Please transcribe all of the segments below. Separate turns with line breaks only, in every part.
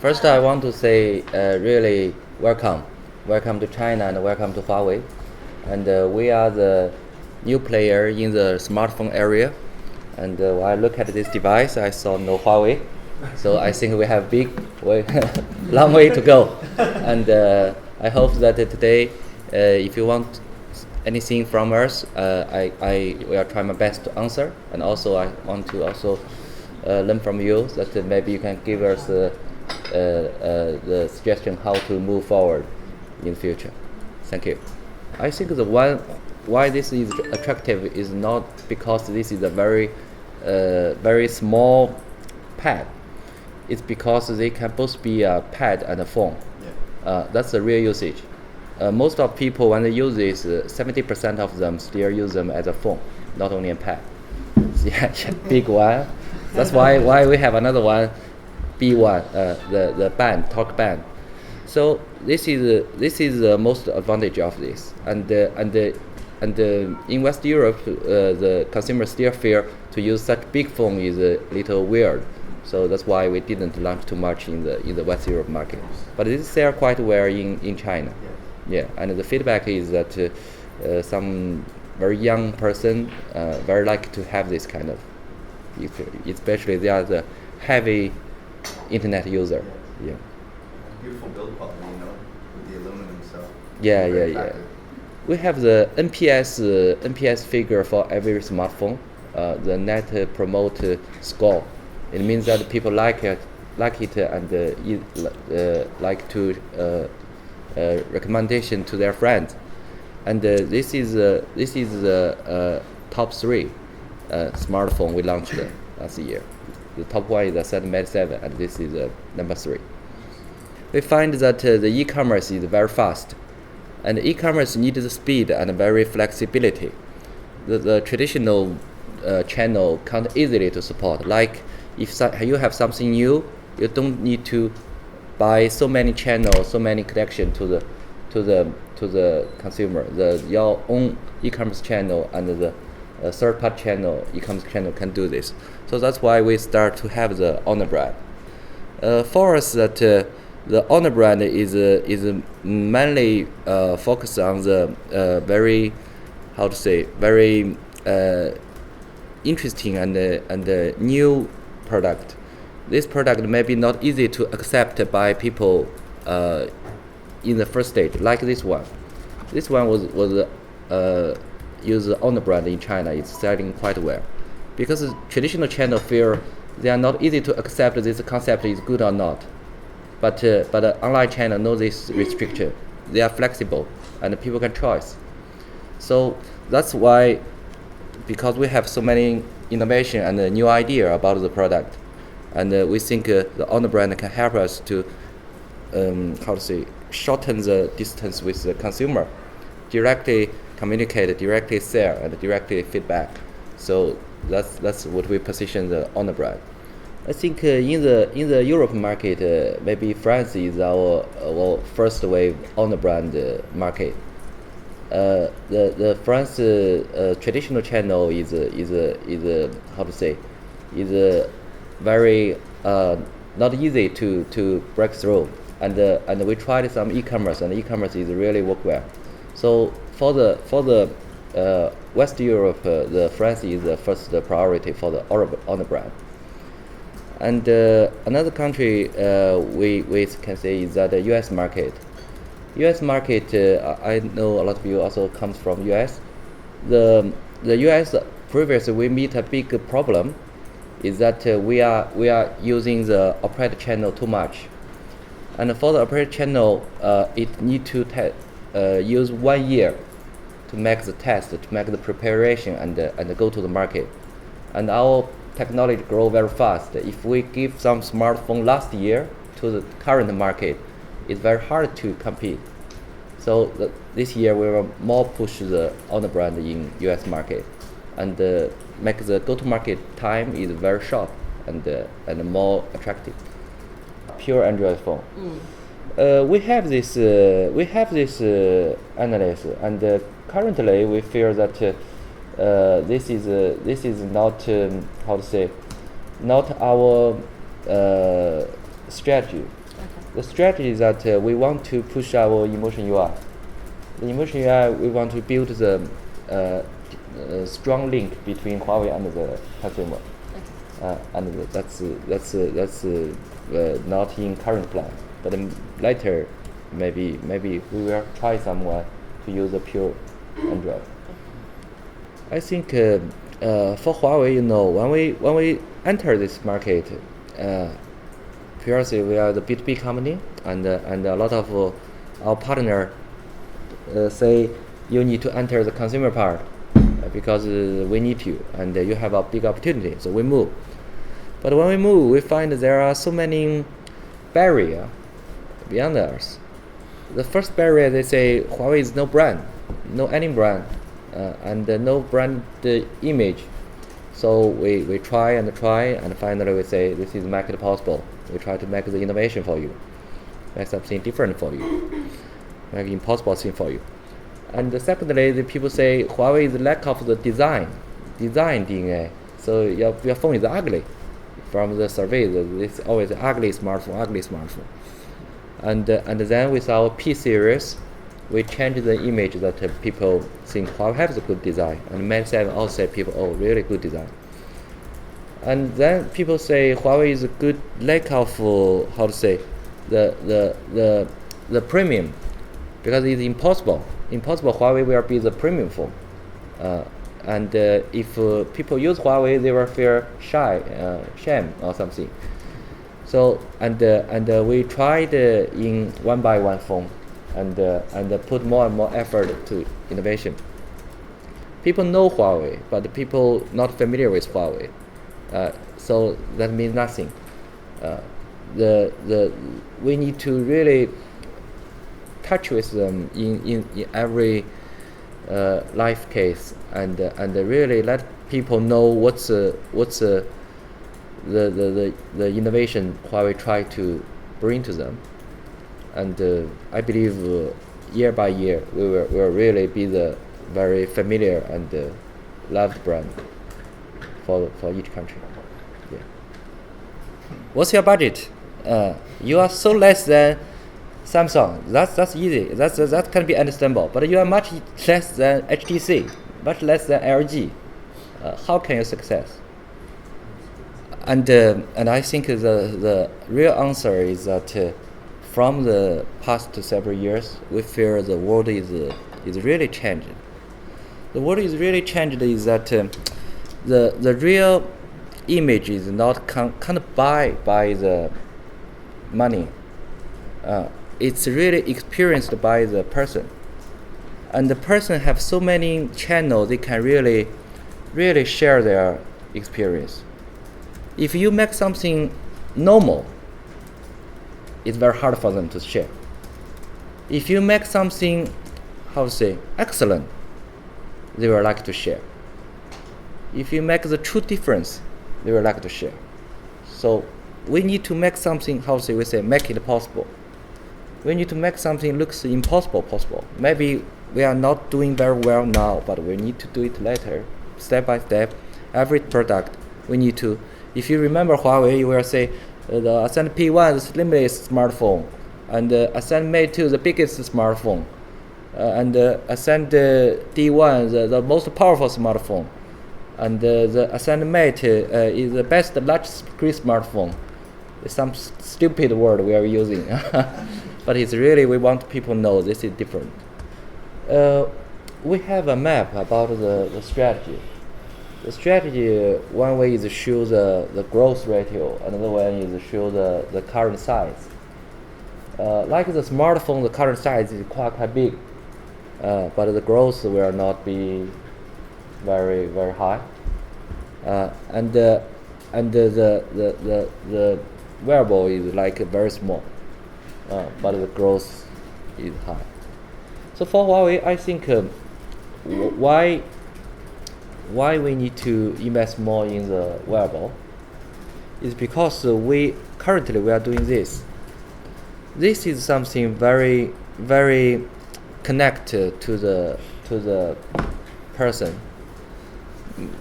First, I want to say really welcome. Welcome to China and welcome to Huawei. And we are the new player in the smartphone area. And when I look at this device, I saw no Huawei. So I think we have long way to go. And I hope that today, if you want anything from us, I will try my best to answer. And also I want to also learn from you that maybe you can give us the suggestion how to move forward in the future. Thank you. I think the one why this is attractive is not because this is a very small pad. It's because they can both be a pad and a phone. Yeah. That's the real usage. Most of people when they use this, 70% of them still use them as a phone, not only a pad. Yeah, big one. That's why we have another one, B1, the band, talk band. So this is the most advantage of this, and in West Europe, the consumers still feel to use such big phone is a little weird. So that's why we didn't launch too much in the West Europe market. But it is sell quite well in China. Yeah, and the feedback is that some very young person very like to have this kind of, especially they are the heavy internet user. Yeah.
Beautiful build quality, with the aluminum stuff.
Yeah. We have the NPS figure for every smartphone. The Net Promote Score. It means that people like it and like to recommendation to their friends. And this is the top 3 smartphone we launched last year. The top one is the 7 and this is number 3. We find that the e-commerce is very fast, and e-commerce needs the speed and very flexibility. The traditional channel can't easily to support. Like if you have something new, you don't need to buy so many channels, so many connection to the consumer. Your own e-commerce channel and the third-party channel, e-commerce channel can do this. So that's why we start to have the Honor brand. For us, that the Honor brand is mainly focused on the very interesting and new product. This product may be not easy to accept by people in the first stage, like this one. This one was used on the brand in China. It's selling quite well because traditional channel feel they are not easy to accept this concept is good or not. But online channel know this restriction. They are flexible and people can choose. So that's why, because we have so many innovation and a new idea about the product, and we think the Honor brand can help us to shorten the distance with the consumer, directly communicate, directly sell, and directly feedback. So that's what we position the Honor brand. I think in the Europe market, maybe France is our first wave Honor brand market. The France traditional channel is very not easy to break through, and we tried some e-commerce, and e-commerce is really work well. So for the West Europe, the France is the first priority for the Honor brand. And another country we can say is that the U.S. market. U.S. market, I know a lot of you also comes from U.S. The U.S. previously we meet a big problem, is that we are using the operator channel too much, and for the operator channel, it need to use 1 year to make the test, to make the preparation, and go to the market. And our technology grow very fast. If we give some smartphone last year to the current market, it's very hard to compete. So this year we will more push the Honor brand in US market, and make the go-to-market time is very short and more attractive. Pure Android phone. We have this analysis, and currently we feel that this is not not our strategy. The strategy is that we want to push our emotion UI. The emotion UI, we want to build the strong link between Huawei and the consumer. And that's not in current plan, but later maybe we will try someone to use a pure Android. I think for Huawei, when we enter this market, previously we are the B2B company, and a lot of our partner say you need to enter the consumer part because we need you, and you have a big opportunity, so we move. But when we move, we find there are so many barriers beyond us. The first barrier, they say Huawei is no brand, no any brand, and no brand image. So we try, and finally we say this is make it possible. We try to make the innovation for you, make something different for you, make impossible thing for you. And secondly, the people say Huawei is lack of the design DNA. So your phone is ugly. From the survey, it's always ugly smartphone. And then with our P series, we change the image that people think Huawei has a good design, and many times also say people, oh, really good design. And then people say Huawei is a good lack of the premium, because it's impossible Huawei will be the premium phone. And if people use Huawei, they will feel shame or something. So and we tried in one by one phone, and put more and more effort to innovation. People know Huawei, but people not familiar with Huawei. So that means nothing. We need to really touch with them in every life case, and really let people know what's the innovation Huawei try to bring to them. And I believe year by year we will really be the very familiar and loved brand for each country. Yeah. What's your budget? You are so less than Samsung. That's easy. That can be understandable. But you are much less than HTC, much less than LG. How can you success? And I think the real answer is that from the past several years, we feel the world is really changed. The world is really changed is that the real image is not can't buy by the money. It's really experienced by the person, and the person have so many channels they can really share their experience. If you make something normal, it's very hard for them to share. If you make something, excellent, they will like to share. If you make the true difference, they will like to share. So we need to make something, make it possible. We need to make something looks impossible possible. Maybe we are not doing very well now, but we need to do it later, step by step. Every product we need to. If you remember Huawei, you will say the Ascend P1 is the slimest smartphone, and Ascend Mate 2 the biggest smartphone, and Ascend D1 the most powerful smartphone, and the Ascend Mate is the best large screen smartphone. It's some stupid word we are using. But it's really, we want people to know this is different. We have a map about the strategy. The strategy, one way is to show the growth ratio, another one is to show the current size. Like the smartphone, the current size is quite big, but the growth will not be very, very high. And the wearable is like very small. But the growth is high. So for Huawei, I think why we need to invest more in the wearable is because currently we are doing this. This is something very, very connected to the person.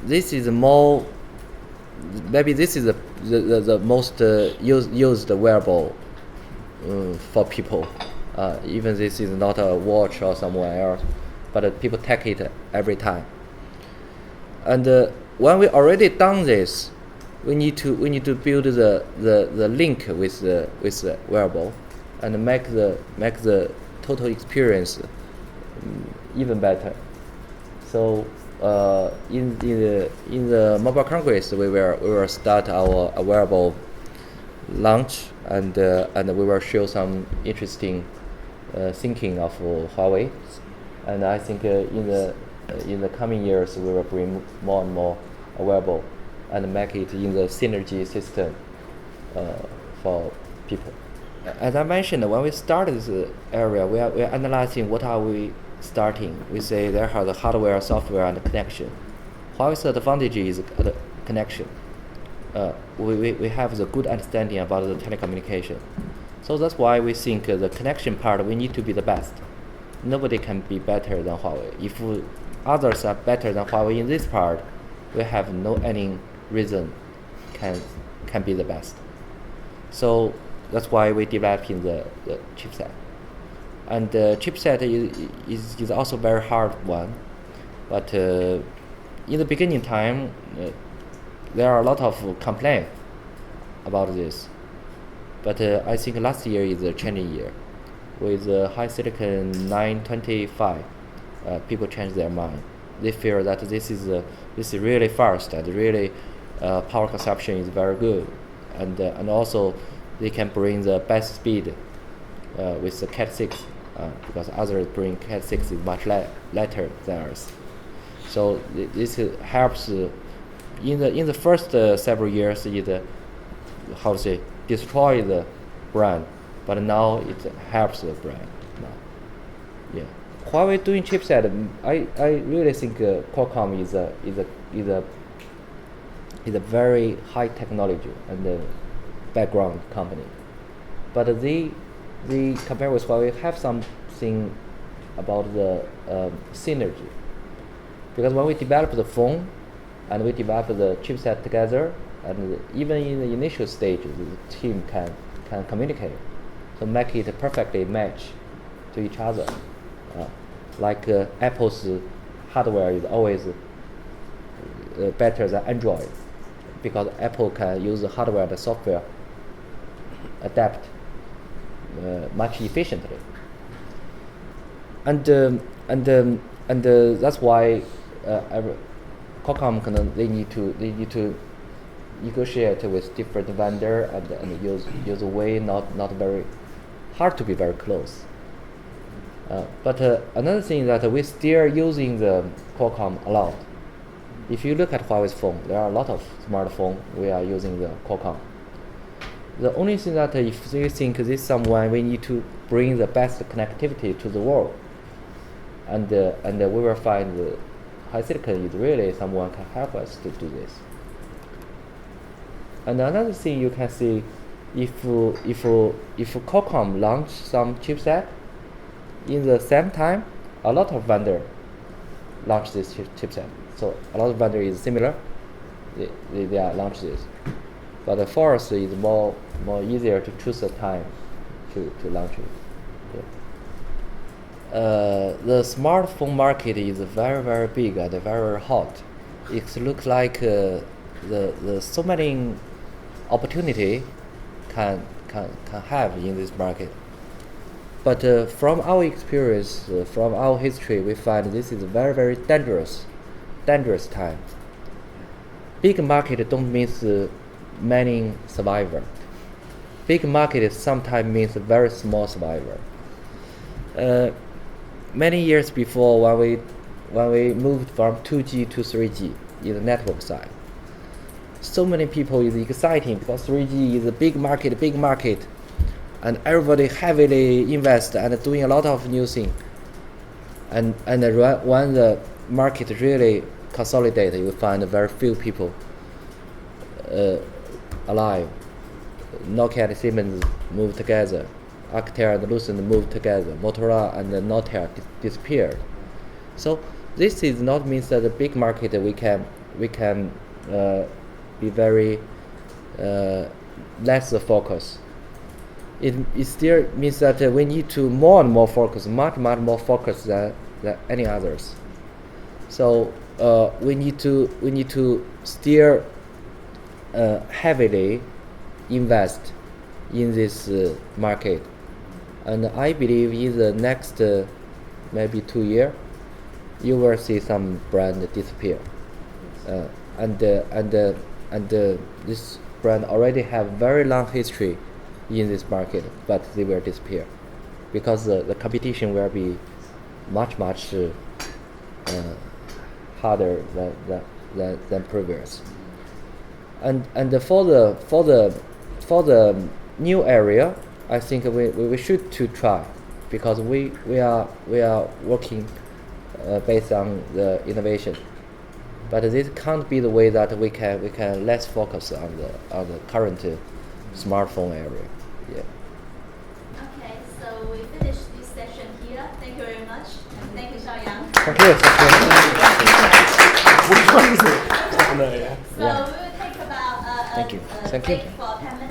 This is more. Maybe this is the most used wearable for people. Even this is not a watch or someone else, but people take it every time. And when we already done this, we need to build the link with the wearable, and make the total experience even better. So in the Mobile Congress, we will start our wearable launch, and we will show some interesting thinking of Huawei, and I think in the coming years we will bring more and more wearable and make it in the synergy system for people. As I mentioned, when we started this area, we are analyzing what are we starting. We say there are the hardware, software, and connection. Huawei's advantage is the connection. We have the good understanding about the telecommunication. So that's why we think the connection part, we need to be the best. Nobody can be better than Huawei. If others are better than Huawei in this part, we have no any reason can be the best. So that's why we developing the chipset. And the chipset is also very hard one, but in the beginning time, there are a lot of complaints about this. But I think last year is a changing year. With high silicon 925, people change their mind. They feel that this is really fast and really power consumption is very good, and also they can bring the best speed with the Cat 6, because others bring Cat 6 is much later than us. So this helps in the first several years. It how to say, destroy the brand, but now it helps the brand now. Yeah, Huawei doing chipset. I really think Qualcomm is a very high technology and background company, but they compared with Huawei have something about the synergy, because when we develop the phone and we develop the chipset together, and even in the initial stage, the team can communicate, so make it perfectly match to each other. Like Apple's hardware is always better than Android, because Apple can use the hardware and the software adapt much efficiently. And that's why Qualcomm they need to negotiate with different vendor and use a way not very hard to be very close. But another thing that we're still using the Qualcomm a lot. If you look at Huawei's phone, there are a lot of smartphones we are using the Qualcomm. The only thing that if you think this is someone, we need to bring the best connectivity to the world, and we will find the high silicon is really someone can help us to do this. And another thing you can see, if Qualcomm launch some chipset, in the same time, a lot of vendor launch this chipset. So a lot of vendor is similar, they are launch this. But for us, it's more easier to choose a time to launch it. Yeah. The smartphone market is very, very big and very hot. It looks like the so many opportunity can have in this market. But from our experience, from our history, we find this is a very, very dangerous time. Big market don't mean many survivor. Big market sometimes means a very small survivor. Many years before, when we moved from 2G to 3G in the network side, so many people is exciting because 3G is a big market, and everybody heavily invest and doing a lot of new things. And when the market really consolidate, you find very few people alive. Nokia and Siemens moved together, Alcatel and Lucent moved together, Motorola and Nokia disappeared. So this is not means that the big market we can be very less focus. it still means that we need to more and more focus, much more focus than any others. So we need to still heavily invest in this market, and I believe in the next maybe 2 years, you will see some brand disappear, and this brand already have very long history in this market, but they will disappear because the competition will be much harder than previous. And for the new area, I think we should to try, because we are working based on the innovation, but this can't be the way that we can less focus on the current smartphone area. Yeah.
Okay, so we finish this session here. Thank you very much, and thank you, Shao Yang.
Thank you.
So we will take about
Thank you.
a break for 10 minutes.